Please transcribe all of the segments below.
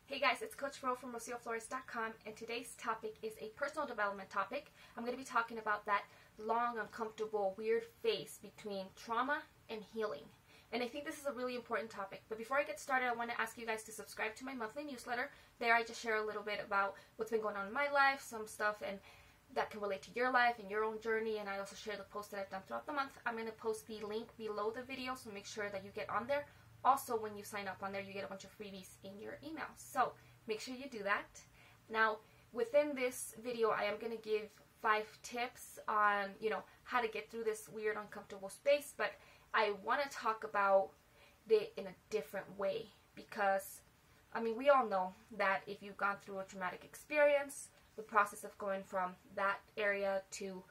Hey guys, it's Coach Ro from RocioFlores.com, and today's topic is a personal development topic. I'm going to be talking about that long, uncomfortable, weird phase between trauma and healing. And I think this is a really important topic. But before I get started, I want to ask you guys to subscribe to my monthly newsletter. There I just share a little bit about what's been going on in my life, some stuff and that can relate to your life and your own journey, and I also share the posts that I've done throughout the month. I'm going to post the link below the video, so make sure that you get on there. Also, when you sign up on there, you get a bunch of freebies in your email. So make sure you do that. Now, within this video, I am going to give 5 tips on, how to get through this weird, uncomfortable space. But I want to talk about it in a different way because, we all know that if you've gone through a traumatic experience, the process of going from that area to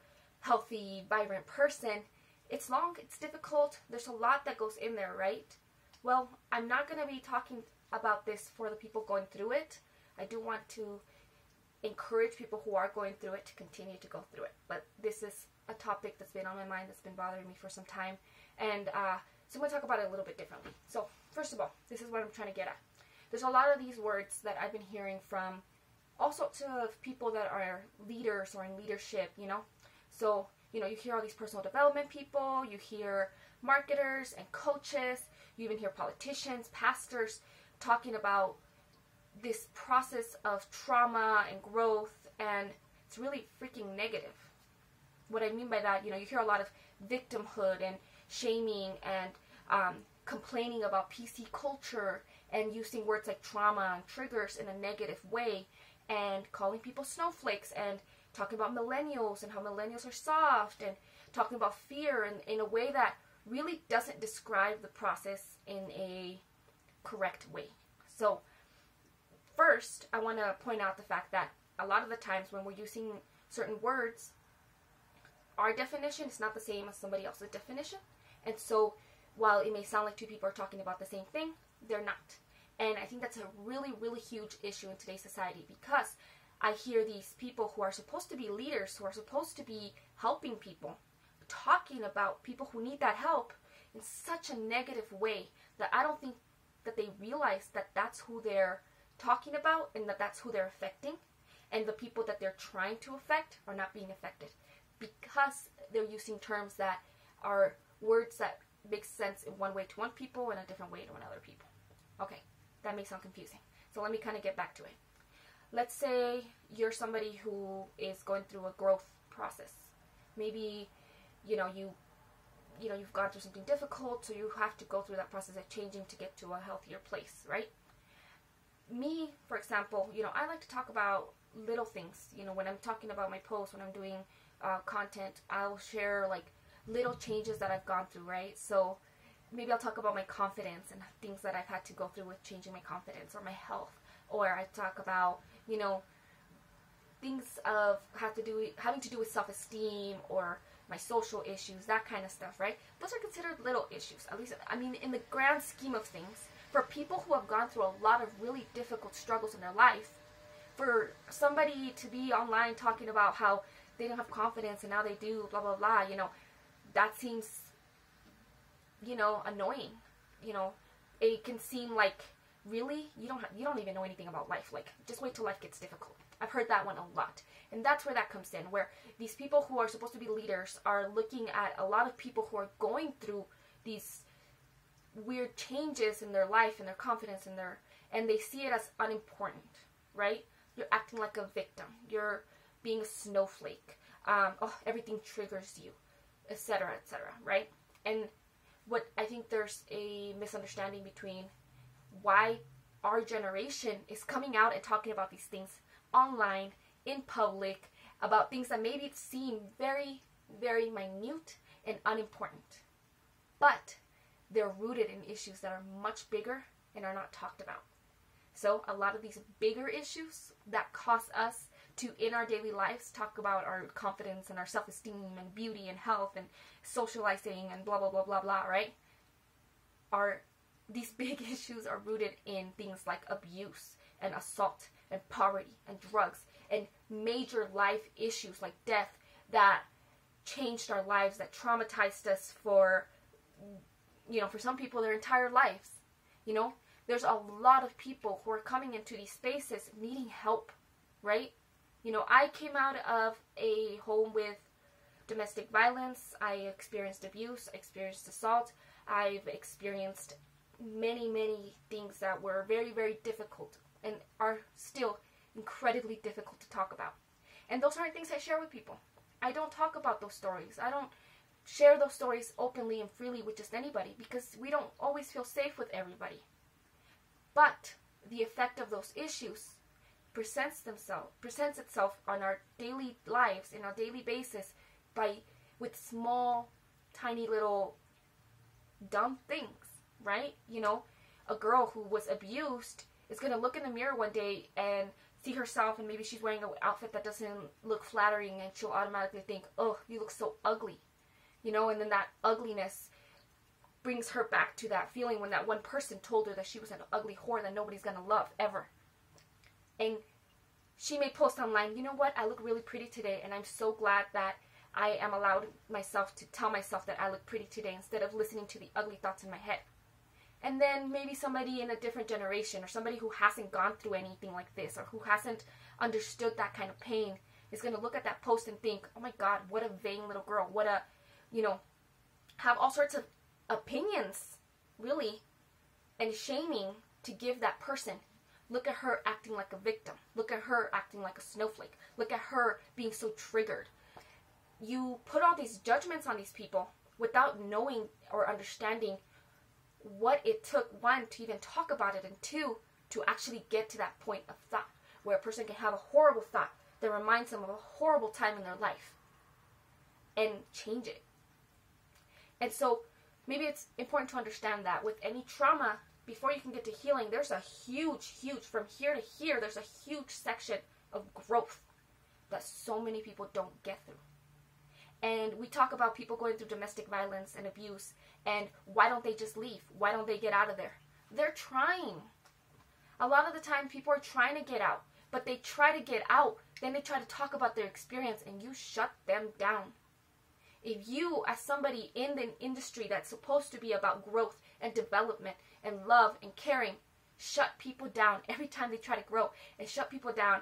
healthy, vibrant person, it's long, it's difficult. There's a lot that goes in there, right? Well, I'm not going to be talking about this for the people going through it. I do want to encourage people who are going through it to continue to go through it. But this is a topic that's been on my mind, that's been bothering me for some time. And so I'm going to talk about it a little bit differently. So, first of all, this is what I'm trying to get at. There's a lot of these words that I've been hearing from all sorts of people that are leaders or in leadership, So, you hear all these personal development people, you hear marketers and coaches, you even hear politicians, pastors talking about this process of trauma and growth, and it's really freaking negative. What I mean by that, you hear a lot of victimhood and shaming and complaining about PC culture and using words like trauma and triggers in a negative way and calling people snowflakes and talking about millennials and how millennials are soft and talking about fear in a way that really doesn't describe the process in a correct way. So first, I want to point out the fact that a lot of the times when we're using certain words, our definition is not the same as somebody else's definition. And so while it may sound like two people are talking about the same thing, they're not. And I think that's a really, really huge issue in today's society because I hear these people who are supposed to be leaders, who are supposed to be helping people, talking about people who need that help in such a negative way that I don't think that they realize that that's who they're talking about and that that's who they're affecting, and the people that they're trying to affect are not being affected because they're using terms that are words that make sense in one way to one people and a different way to another people. Okay, that may sound confusing. So let me kind of get back to it. Let's say you're somebody who is going through a growth process. Maybe you've gone through something difficult, so you have to go through that process of changing to get to a healthier place, right? Me, for example, I like to talk about little things. When I'm talking about my posts, when I'm doing content, I'll share like little changes that I've gone through, right? So maybe I'll talk about my confidence and things that I've had to go through with changing my confidence or my health, or I talk about things of having to do with self-esteem or my social issues, that kind of stuff, right? Those are considered little issues, at least, in the grand scheme of things. For people who have gone through a lot of really difficult struggles in their life, for somebody to be online talking about how they don't have confidence and now they do, blah, blah, blah, that seems, annoying. It can seem like, really? You don't even know anything about life. Like, just wait till life gets difficult. I've heard that one a lot. And that's where that comes in, where these people who are supposed to be leaders are looking at a lot of people who are going through these weird changes in their life and their confidence and they see it as unimportant, right? You're acting like a victim. You're being a snowflake. Everything triggers you, etc., right? And what I think there's a misunderstanding between why our generation is coming out and talking about these things online, in public, about things that maybe seem very, very minute and unimportant. But they're rooted in issues that are much bigger and are not talked about. So a lot of these bigger issues that cause us to, in our daily lives, talk about our confidence and our self-esteem and beauty and health and socializing and blah, blah, blah, blah, blah, right? These big issues are rooted in things like abuse and assault and poverty and drugs and major life issues like death that changed our lives, that traumatized us for some people their entire lives. there's a lot of people who are coming into these spaces needing help, right? I came out of a home with domestic violence. I experienced abuse. I experienced assault. I've experienced many, many things that were very, very difficult and are still incredibly difficult to talk about. And those aren't things I share with people. I don't talk about those stories. I don't share those stories openly and freely with just anybody because we don't always feel safe with everybody. But the effect of those issues presents itself on our daily lives, in our daily basis, with small, tiny little dumb things, right? A girl who was abused is going to look in the mirror one day and see herself, and maybe she's wearing an outfit that doesn't look flattering, and she'll automatically think, oh, you look so ugly, and then that ugliness brings her back to that feeling when that one person told her that she was an ugly whore that nobody's going to love ever. And she may post online, you know what, I look really pretty today, and I'm so glad that I am allowed myself to tell myself that I look pretty today instead of listening to the ugly thoughts in my head. And then maybe somebody in a different generation, or somebody who hasn't gone through anything like this, or who hasn't understood that kind of pain, is going to look at that post and think, oh my God, what a vain little girl, have all sorts of opinions, really, and shaming to give that person. Look at her acting like a victim. Look at her acting like a snowflake. Look at her being so triggered. You put all these judgments on these people without knowing or understanding what it took, one, to even talk about it, and two, to actually get to that point of thought where a person can have a horrible thought that reminds them of a horrible time in their life and change it. And so maybe it's important to understand that with any trauma, before you can get to healing, there's a huge, from here to here, there's a huge section of growth that so many people don't get through. And we talk about people going through domestic violence and abuse, and why don't they just leave? Why don't they get out of there? They're trying. A lot of the time, people are trying to get out, but they try to get out, then they try to talk about their experience, and you shut them down. If you, as somebody in the industry that's supposed to be about growth and development and love and caring, shut people down every time they try to grow, and shut people down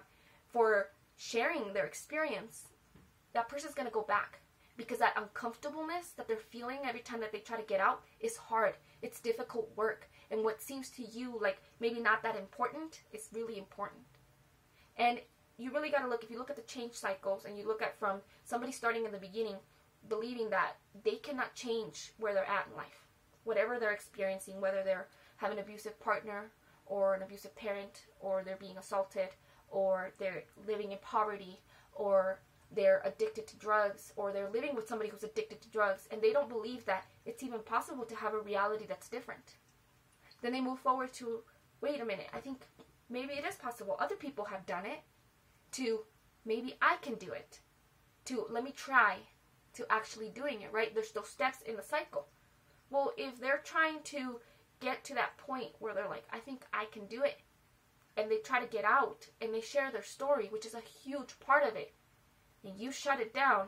for sharing their experience, that person's going to go back. Because that uncomfortableness that they're feeling every time that they try to get out is hard. It's difficult work. And what seems to you like maybe not that important is really important. And you really got to look, if you look at the change cycles and you look at from somebody starting in the beginning, believing that they cannot change where they're at in life. Whatever they're experiencing, whether they're having an abusive partner or an abusive parent, or they're being assaulted, or they're living in poverty, or they're addicted to drugs, or they're living with somebody who's addicted to drugs, and they don't believe that it's even possible to have a reality that's different. Then they move forward to, wait a minute, I think maybe it is possible. Other people have done it. To, maybe I can do it. To, let me try to actually doing it, right? There's those steps in the cycle. Well, if they're trying to get to that point where they're like, I think I can do it, and they try to get out, and they share their story, which is a huge part of it, and you shut it down,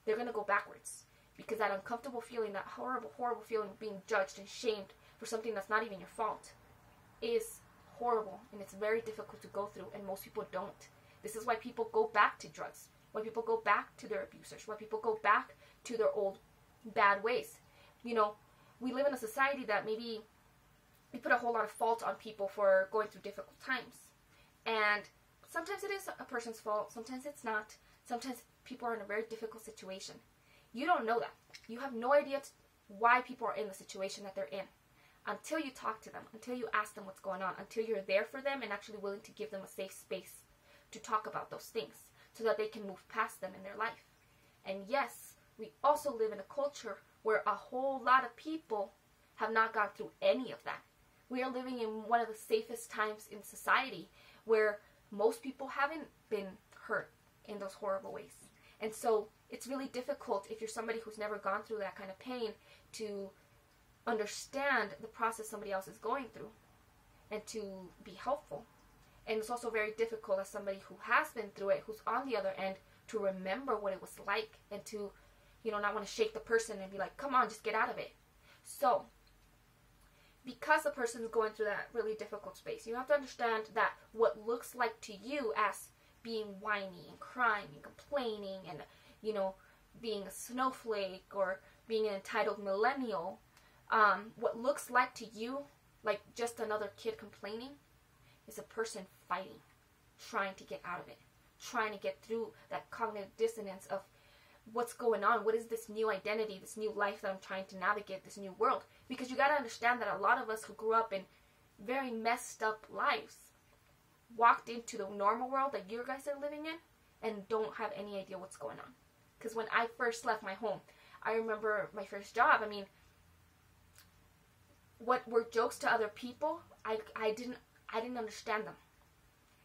they're going to go backwards. Because that uncomfortable feeling, that horrible, horrible feeling of being judged and shamed for something that's not even your fault is horrible, and it's very difficult to go through, and most people don't. This is why people go back to drugs, why people go back to their abusers, why people go back to their old bad ways. We live in a society that maybe we put a whole lot of fault on people for going through difficult times. And sometimes it is a person's fault, sometimes it's not. Sometimes people are in a very difficult situation. You don't know that. You have no idea why people are in the situation that they're in until you talk to them, until you ask them what's going on, until you're there for them and actually willing to give them a safe space to talk about those things so that they can move past them in their life. And yes, we also live in a culture where a whole lot of people have not gone through any of that. We are living in one of the safest times in society where most people haven't been hurt in those horrible ways. And so it's really difficult if you're somebody who's never gone through that kind of pain to understand the process somebody else is going through and to be helpful. And it's also very difficult as somebody who has been through it, who's on the other end, to remember what it was like and to, not want to shake the person and be like, come on, just get out of it. So because the person is going through that really difficult space. You have to understand that what looks like to you as being whiny and crying and complaining and, you know, being a snowflake or being an entitled millennial, what looks like to you like just another kid complaining is a person fighting, trying to get out of it, trying to get through that cognitive dissonance of what's going on, what is this new identity, this new life that I'm trying to navigate, this new world. Because you got to understand that a lot of us who grew up in very messed up lives walked into the normal world that you guys are living in and don't have any idea what's going on. Because when I first left my home, I remember my first job, I mean, what were jokes to other people, I didn't understand them.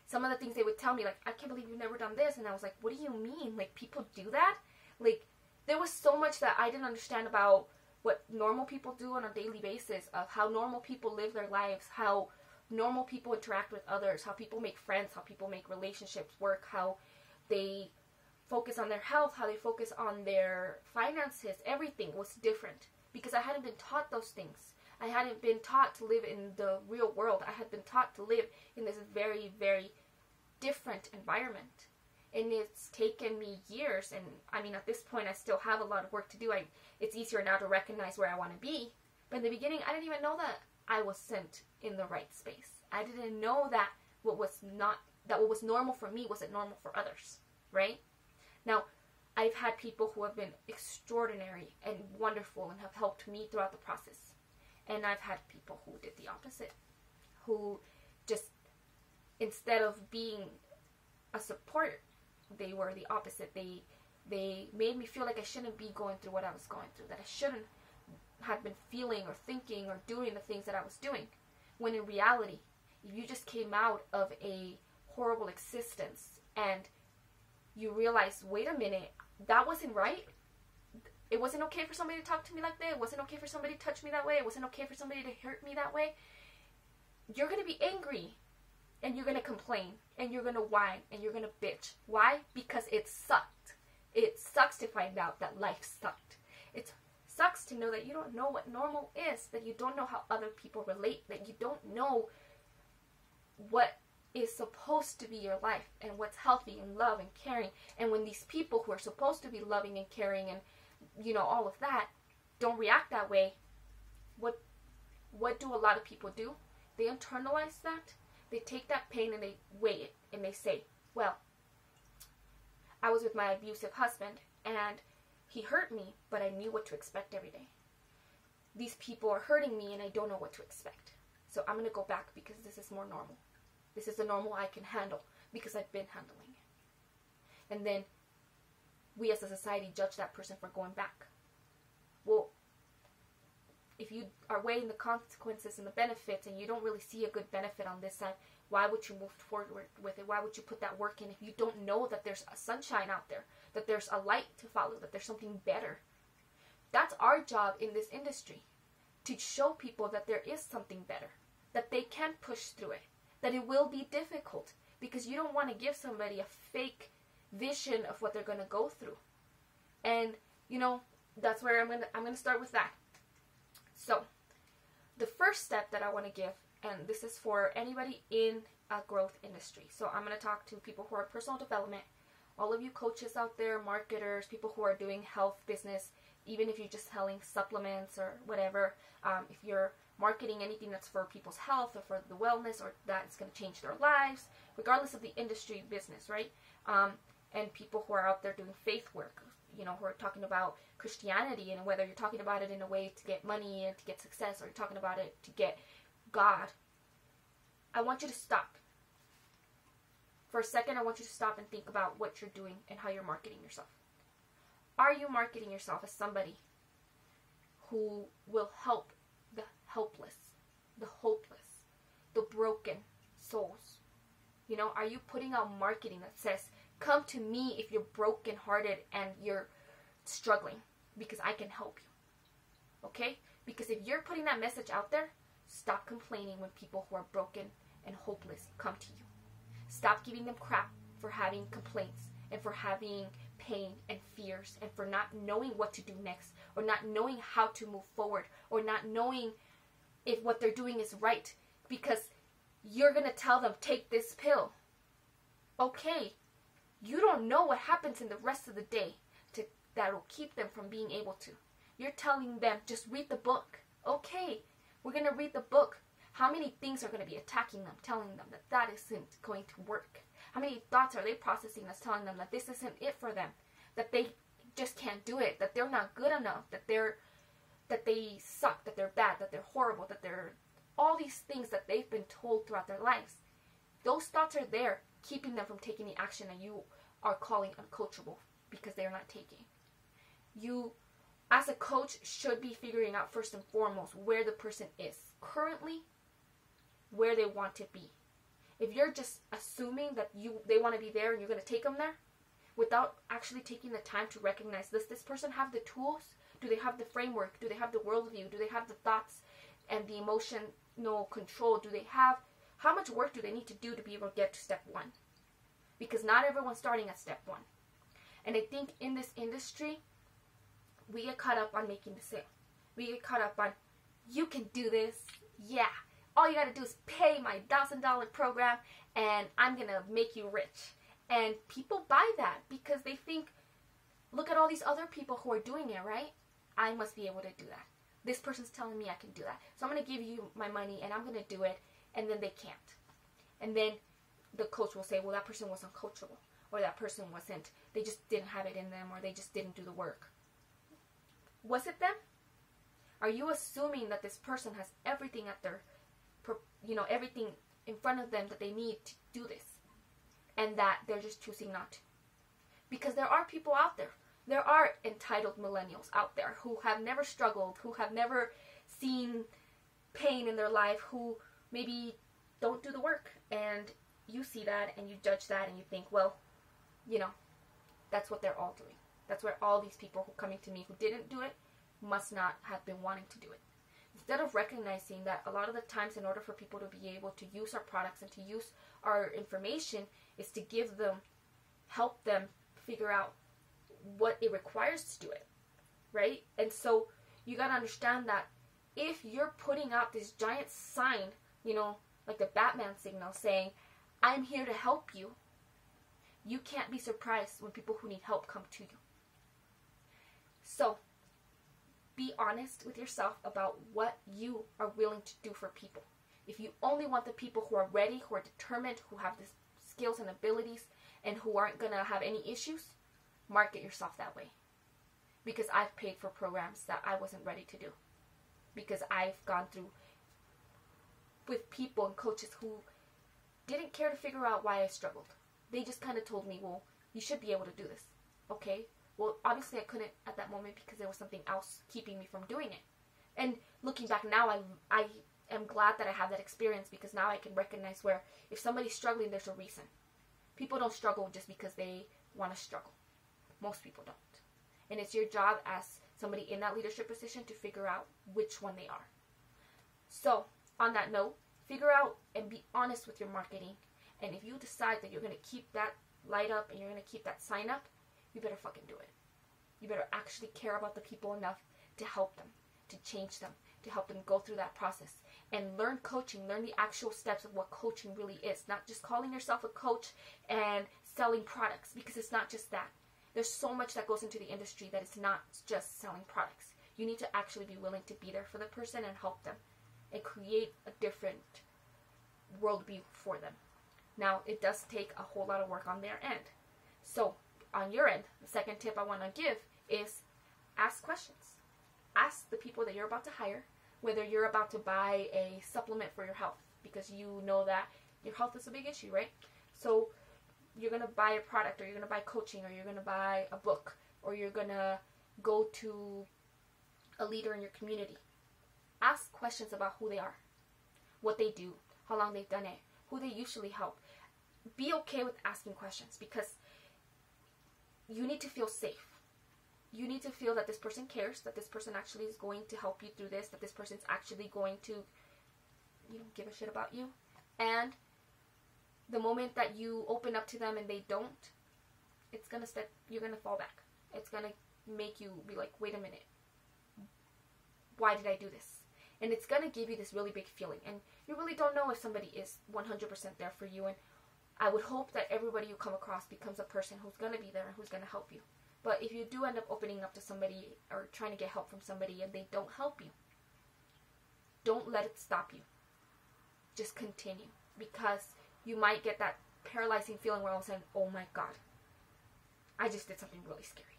Some of the things they would tell me, like, I can't believe you've never done this. And I was like, what do you mean? Like, people do that? Like, there was so much that I didn't understand about what normal people do on a daily basis, of how normal people live their lives, how normal people interact with others, how people make friends, how people make relationships work, how they focus on their health, how they focus on their finances. Everything was different because I hadn't been taught those things. I hadn't been taught to live in the real world. I had been taught to live in this very, very different environment. And it's taken me years, and I mean, at this point, I still have a lot of work to do. It's easier now to recognize where I want to be. But in the beginning, I didn't even know that I was sent in the right space. I didn't know that what was normal for me wasn't normal for others, right? Now, I've had people who have been extraordinary and wonderful and have helped me throughout the process. And I've had people who did the opposite, who just, instead of being a support, they were the opposite. They made me feel like I shouldn't be going through what I was going through, that I shouldn't have been feeling or thinking or doing the things that I was doing. When in reality, if you just came out of a horrible existence and you realize, wait a minute, that wasn't right. It wasn't okay for somebody to talk to me like that. It wasn't okay for somebody to touch me that way. It wasn't okay for somebody to hurt me that way. You're going to be angry. And you're going to complain. And you're going to whine. And you're going to bitch. Why? Because it sucked. It sucks to find out that life sucked. It sucks to know that you don't know what normal is. That you don't know how other people relate. That you don't know what is supposed to be your life. And what's healthy and love and caring. And when these people who are supposed to be loving and caring and, you know, all of that, don't react that way, what do a lot of people do? They internalize that. They take that pain and they weigh it and they say, well, I was with my abusive husband and he hurt me, but I knew what to expect every day. These people are hurting me and I don't know what to expect. So I'm going to go back because this is more normal. This is the normal I can handle because I've been handling it. And then we as a society judge that person for going back. Well, if you are weighing the consequences and the benefits and you don't really see a good benefit on this side, why would you move forward with it? Why would you put that work in if you don't know that there's a sunshine out there, that there's a light to follow, that there's something better? That's our job in this industry, to show people that there is something better, that they can push through it, that it will be difficult, because you don't want to give somebody a fake vision of what they're going to go through. And, you know, that's where I'm going to start with that. So, the first step that I want to give, and this is for anybody in a growth industry. So, I'm going to talk to people who are personal development, all of you coaches out there, marketers, people who are doing health business, even if you're just selling supplements or whatever, if you're marketing anything that's for people's health or for the wellness or that's going to change their lives, regardless of the industry business, right? And people who are out there doing faith work, you know, who are talking about Christianity, and whether you're talking about it in a way to get money and to get success, or you're talking about it to get God, I want you to stop. For a second, I want you to stop and think about what you're doing and how you're marketing yourself. Are you marketing yourself as somebody who will help the helpless, the hopeless, the broken souls? You know, are you putting out marketing that says, come to me if you're brokenhearted and you're struggling, because I can help you? Okay? Because if you're putting that message out there, stop complaining when people who are broken and hopeless come to you. Stop giving them crap for having complaints and for having pain and fears and for not knowing what to do next, or not knowing how to move forward, or not knowing if what they're doing is right, because you're going to tell them, take this pill. Okay, you don't know what happens in the rest of the day that will keep them from being able to. You're telling them, just read the book. Okay, we're going to read the book. How many things are going to be attacking them, telling them that that isn't going to work? How many thoughts are they processing that's telling them that this isn't it for them, that they just can't do it, that they're not good enough, that they suck, that they're bad, that they're horrible, that they're all these things that they've been told throughout their lives. Those thoughts are there, keeping them from taking the action that you are calling uncoachable because they're not taking. You, as a coach, should be figuring out first and foremost where the person is currently, where they want to be. If you're just assuming that they want to be there and you're going to take them there without actually taking the time to recognize, does this person have the tools? Do they have the framework? Do they have the worldview? Do they have the thoughts and the emotional control? Do they have, how much work do they need to do to be able to get to step one? Because not everyone's starting at step one. And I think in this industry, we get caught up on making the sale. We get caught up on, you can do this. Yeah. All you got to do is pay my $1,000 program and I'm going to make you rich. And people buy that because they think, look at all these other people who are doing it, right? I must be able to do that. This person's telling me I can do that. So I'm going to give you my money and I'm going to do it. And then they can't. And then the coach will say, well, that person wasn't coachable. Or that person wasn't, they just didn't have it in them, or they just didn't do the work. Was it them? Are you assuming that this person has everything at their, everything in front of them that they need to do this, and that they're just choosing not to? Because there are people out there. There are entitled millennials out there who have never struggled, who have never seen pain in their life, who maybe don't do the work, and you see that and you judge that and you think, well, that's what they're all doing. That's where all these people who coming to me who didn't do it must not have been wanting to do it. Instead of recognizing that a lot of the times, in order for people to be able to use our products and to use our information, is to give them, help them figure out what it requires to do it, right? And so you got to understand that if you're putting out this giant sign, like the Batman signal saying, I'm here to help you, you can't be surprised when people who need help come to you. So, be honest with yourself about what you are willing to do for people. If you only want the people who are ready, who are determined, who have the skills and abilities, and who aren't going to have any issues, market yourself that way. Because I've paid for programs that I wasn't ready to do. Because I've gone through with people and coaches who didn't care to figure out why I struggled. They just kind of told me, well, you should be able to do this. Okay, well, obviously I couldn't at that moment because there was something else keeping me from doing it. And looking back now, I am glad that I have that experience, because now I can recognize where if somebody's struggling, there's a reason. People don't struggle just because they want to struggle. Most people don't. And it's your job as somebody in that leadership position to figure out which one they are. So, on that note, figure out and be honest with your marketing. And if you decide that you're going to keep that light up and you're going to keep that sign up, you better fucking do it. You better actually care about the people enough to help them, to change them, to help them go through that process. And learn coaching, learn the actual steps of what coaching really is. Not just calling yourself a coach and selling products, because it's not just that. There's so much that goes into the industry that it's not just selling products. You need to actually be willing to be there for the person and help them and create a different worldview for them. Now, it does take a whole lot of work on their end. So, on your end, the second tip I want to give is ask questions. Ask the people that you're about to hire whether you're about to buy a supplement for your health, because you know that your health is a big issue, right? So, you're going to buy a product, or you're going to buy coaching, or you're going to buy a book, or you're going to go to a leader in your community. Ask questions about who they are, what they do, how long they've done it, who they usually help. Be okay with asking questions, because you need to feel safe. You need to feel that this person cares, that this person actually is going to help you through this, that this person's actually going to, give a shit about you. And the moment that you open up to them and they don't, you're going to fall back. It's going to make you be like, wait a minute. Why did I do this? And it's going to give you this really big feeling. And you really don't know if somebody is 100% there for you. And I would hope that everybody you come across becomes a person who's going to be there and who's going to help you. But if you do end up opening up to somebody or trying to get help from somebody and they don't help you, don't let it stop you. Just continue. Because you might get that paralyzing feeling where all of a sudden, oh my God, I just did something really scary.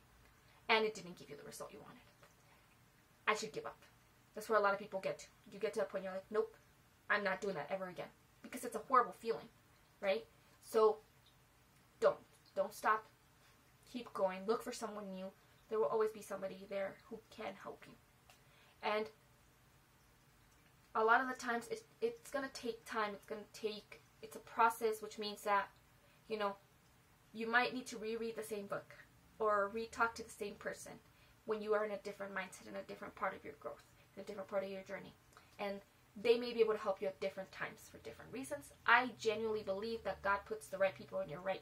And it didn't give you the result you wanted. I should give up. That's where a lot of people get to. You get to a point you're like, nope, I'm not doing that ever again. Because it's a horrible feeling, right? So don't stop. Keep going. Look for someone new. There will always be somebody there who can help you. And a lot of the times it's going to take time. It's a process, which means that, you might need to reread the same book or re-talk to the same person when you are in a different mindset, in a different part of your growth, in a different part of your journey. And they may be able to help you at different times for different reasons. I genuinely believe that God puts the right people in your right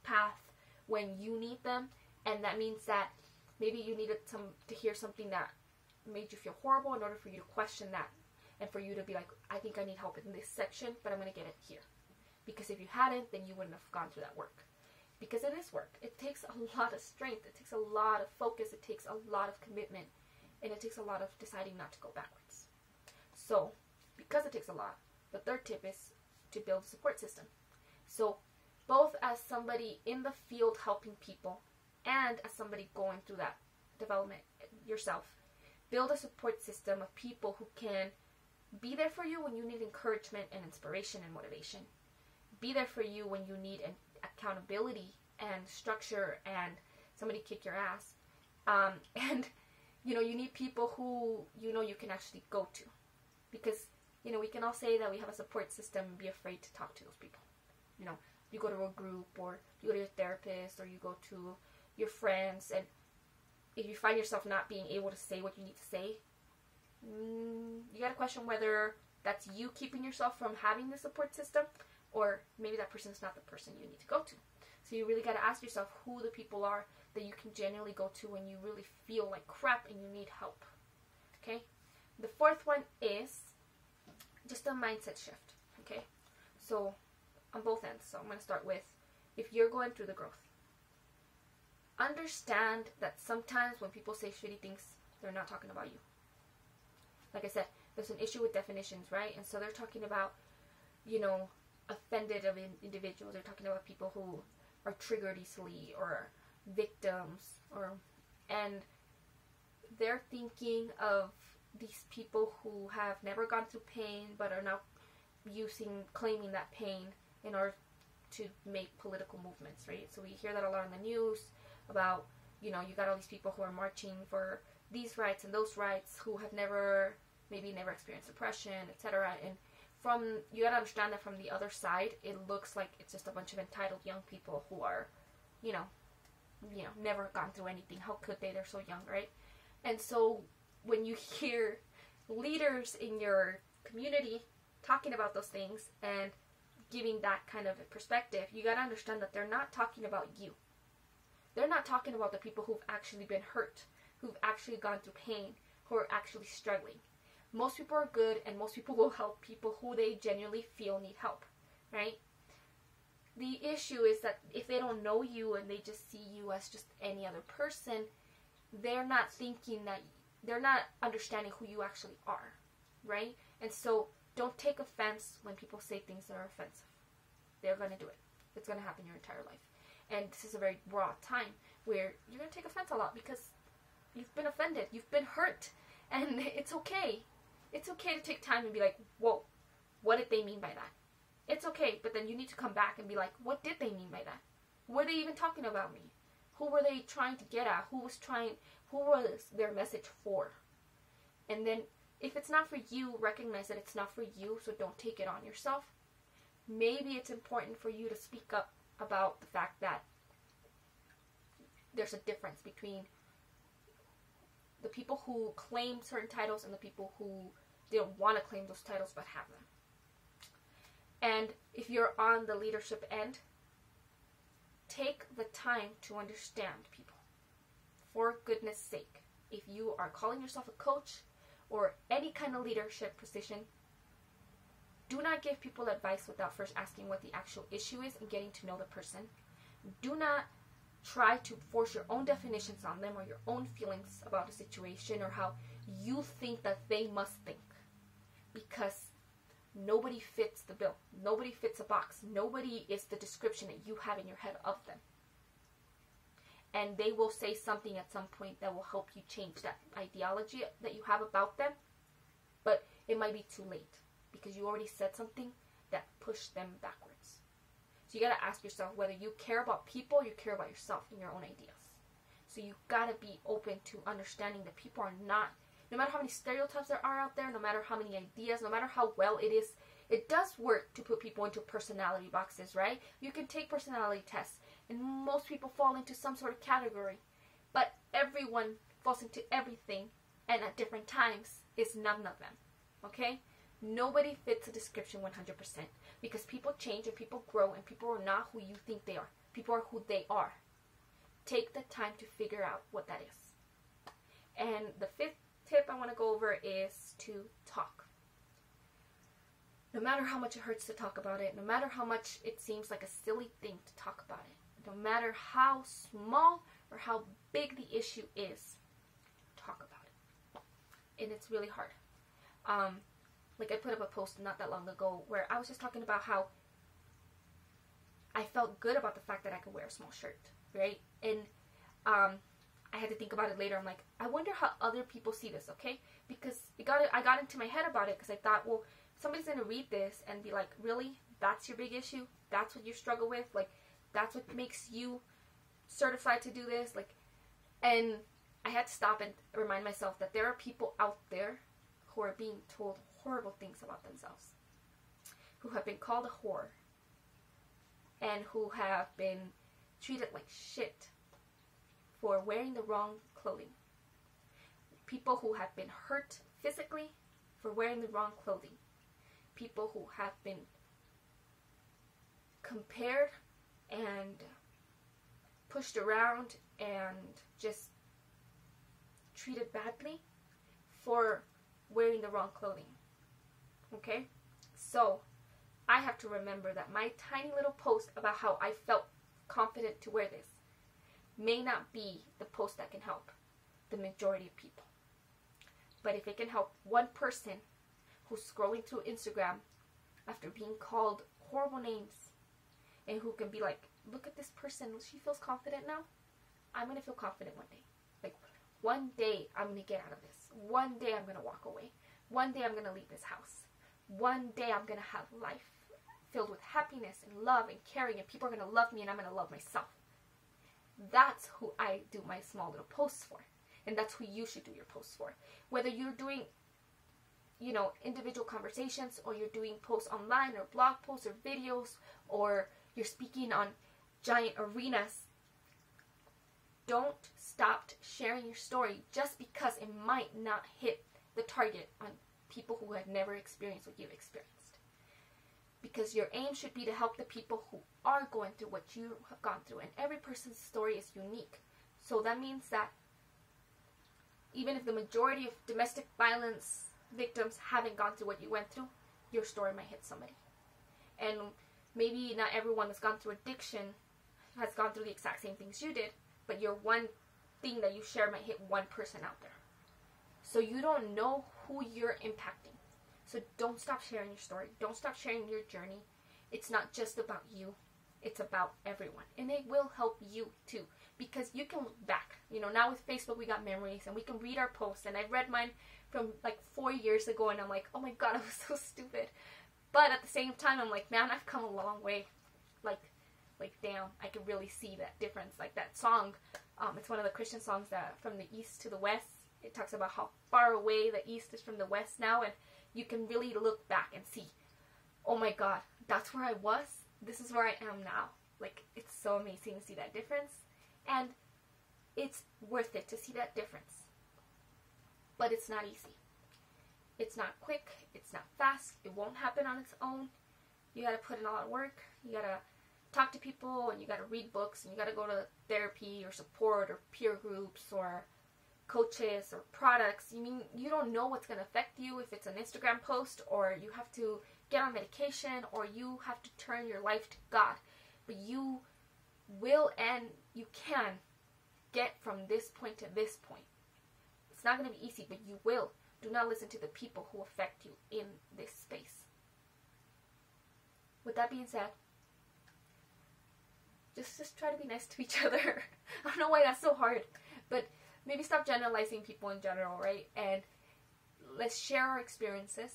path when you need them. And that means that maybe you needed to hear something that made you feel horrible in order for you to question that. And for you to be like, I think I need help in this section, but I'm going to get it here. Because if you hadn't, then you wouldn't have gone through that work. Because it is work. It takes a lot of strength. It takes a lot of focus. It takes a lot of commitment. And it takes a lot of deciding not to go backwards. So, because it takes a lot, the third tip is to build a support system. So, both as somebody in the field helping people and as somebody going through that development yourself, build a support system of people who can be there for you when you need encouragement and inspiration and motivation. Be there for you when you need accountability and structure and somebody kick your ass. And, you need people who, you can actually go to. Because, we can all say that we have a support system and be afraid to talk to those people. You go to a group or you go to your therapist or you go to your friends, and if you find yourself not being able to say what you need to say, you got to question whether that's you keeping yourself from having the support system, or maybe that person's not the person you need to go to. So you really got to ask yourself who the people are that you can genuinely go to when you really feel like crap and you need help. Okay? The fourth one is just a mindset shift. Okay? So on both ends. So I'm going to start with, if you're going through the growth, understand that sometimes when people say shitty things, they're not talking about you. Like I said, there's an issue with definitions, right? And so they're talking about, offended of individuals. They're talking about people who are triggered easily or victims, and they're thinking of these people who have never gone through pain but are now claiming that pain in order to make political movements, right? So we hear that a lot in the news about, you got all these people who are marching for these rights and those rights who have never experienced oppression, etc. And you gotta understand that from the other side, it looks like it's just a bunch of entitled young people who are, never gone through anything. How could they? They're so young, right? And so when you hear leaders in your community talking about those things and giving that kind of a perspective, you gotta understand that they're not talking about you. They're not talking about the people who've actually been hurt, who've actually gone through pain, who are actually struggling. Most people are good, and most people will help people who they genuinely feel need help, right? The issue is that if they don't know you and they just see you as just any other person, they're not understanding who you actually are, right? And so don't take offense when people say things that are offensive. They're going to do it. It's going to happen your entire life. And this is a very raw time where you're going to take offense a lot because you've been offended, you've been hurt, and it's okay. It's okay to take time and be like, whoa, what did they mean by that? It's okay, but then you need to come back and be like, what did they mean by that? Were they even talking about me? Who were they trying to get at? Who was their message for? And then, if it's not for you, recognize that it's not for you, so don't take it on yourself. Maybe it's important for you to speak up about the fact that there's a difference between the people who claim certain titles and the people who don't want to claim those titles but have them. And if you're on the leadership end, take the time to understand people. For goodness sake, if you are calling yourself a coach, or any kind of leadership position, do not give people advice without first asking what the actual issue is and getting to know the person. Do not try to force your own definitions on them or your own feelings about a situation or how you think that they must think. Because nobody fits the bill. Nobody fits a box. Nobody is the description that you have in your head of them. And they will say something at some point that will help you change that ideology that you have about them. But it might be too late because you already said something that pushed them backwards. So you got to ask yourself whether you care about people or you care about yourself and your own ideas. So you got to be open to understanding that people are not, no matter how many stereotypes there are out there, no matter how many ideas, no matter how well it is, it does work to put people into personality boxes, right? You can take personality tests, and most people fall into some sort of category. But everyone falls into everything, and at different times, is none of them, okay? Nobody fits a description 100% because people change and people grow and people are not who you think they are. People are who they are. Take the time to figure out what that is. And the fifth tip I want to go over is to talk. No matter how much it hurts to talk about it, no matter how much it seems like a silly thing to talk about it, no matter how small or how big the issue is, talk about it. And it's really hard. Like I put up a post not that long ago where I was just talking about how I felt good about the fact that I could wear a small shirt, right? And I had to think about it later. I'm like, I wonder how other people see this, okay? Because I got into my head about it because I thought, well, somebody's going to read this and be like, really? That's your big issue? That's what you struggle with? Like, that's what makes you certified to do this? Like, and I had to stop and remind myself that there are people out there who are being told horrible things about themselves, who have been called a whore, and who have been treated like shit for wearing the wrong clothing. People who have been hurt physically for wearing the wrong clothing. People who have been compared and pushed around and just treated badly for wearing the wrong clothing. Okay? So, I have to remember that my tiny little post about how I felt confident to wear this may not be the post that can help the majority of people. But if it can help one person who's scrolling through Instagram after being called horrible names and who can be like, look at this person, she feels confident now, I'm going to feel confident one day. Like, one day I'm going to get out of this. One day I'm going to walk away. One day I'm going to leave this house. One day I'm going to have life filled with happiness and love and caring, and people are going to love me and I'm going to love myself. That's who I do my small little posts for. And that's who you should do your posts for. Whether you're doing, individual conversations, or you're doing posts online or blog posts or videos, or you're speaking on giant arenas, don't stop sharing your story just because it might not hit the target on people who have never experienced what you've experienced. Because your aim should be to help the people who are going through what you have gone through. And every person's story is unique. So that means that even if the majority of domestic violence victims haven't gone through what you went through, your story might hit somebody. And maybe not everyone that's gone through addiction has gone through the exact same things you did, but your one thing that you share might hit one person out there. So you don't know who you're impacting. So don't stop sharing your story. Don't stop sharing your journey. It's not just about you. It's about everyone. And it will help you too. Because you can look back. Now with Facebook we got memories and we can read our posts. And I read mine from like 4 years ago and I'm like, oh my god, I was so stupid. But at the same time I'm like, man, I've come a long way. Like damn, I can really see that difference. Like that song, it's one of the Christian songs that from the east to the west. It talks about how far away the east is from the west now, and you can really look back and see, oh my god, that's where I was. This is where I am now. Like, it's so amazing to see that difference, and it's worth it to see that difference. But it's not easy. It's not quick. It's not fast. It won't happen on its own. You gotta put in a lot of work. You gotta talk to people, and you gotta read books, and you gotta go to therapy or support or peer groups or coaches or products, you don't know what's going to affect you if it's an Instagram post, or you have to get on medication, or you have to turn your life to God. But you will and you can get from this point to this point. It's not going to be easy, but you will. Do not listen to the people who affect you in this space. With that being said, just try to be nice to each other. I don't know why that's so hard, but maybe stop generalizing people in general, right? And let's share our experiences.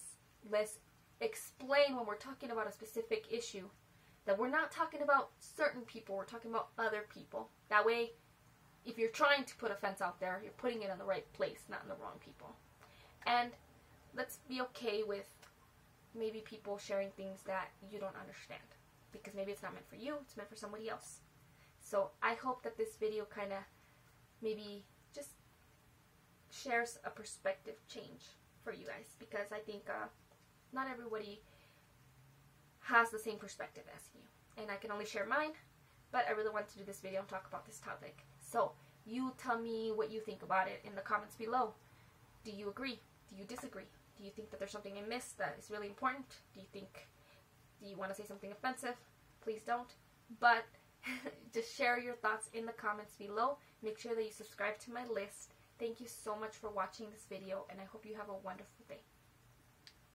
Let's explain when we're talking about a specific issue that we're not talking about certain people, we're talking about other people. That way, if you're trying to put a fence out there, you're putting it in the right place, not in the wrong people. And let's be okay with maybe people sharing things that you don't understand, because maybe it's not meant for you, it's meant for somebody else. So I hope that this video kind of maybe just shares a perspective change for you guys, because I think not everybody has the same perspective as you, and I can only share mine, but I really wanted to do this video and talk about this topic. So you tell me what you think about it in the comments below. Do you agree? Do you disagree? Do you think that there's something I missed that is really important? Do you want to say something offensive? Please don't. But just share your thoughts in the comments below. Make sure that you subscribe to my list. Thank you so much for watching this video, and I hope you have a wonderful day.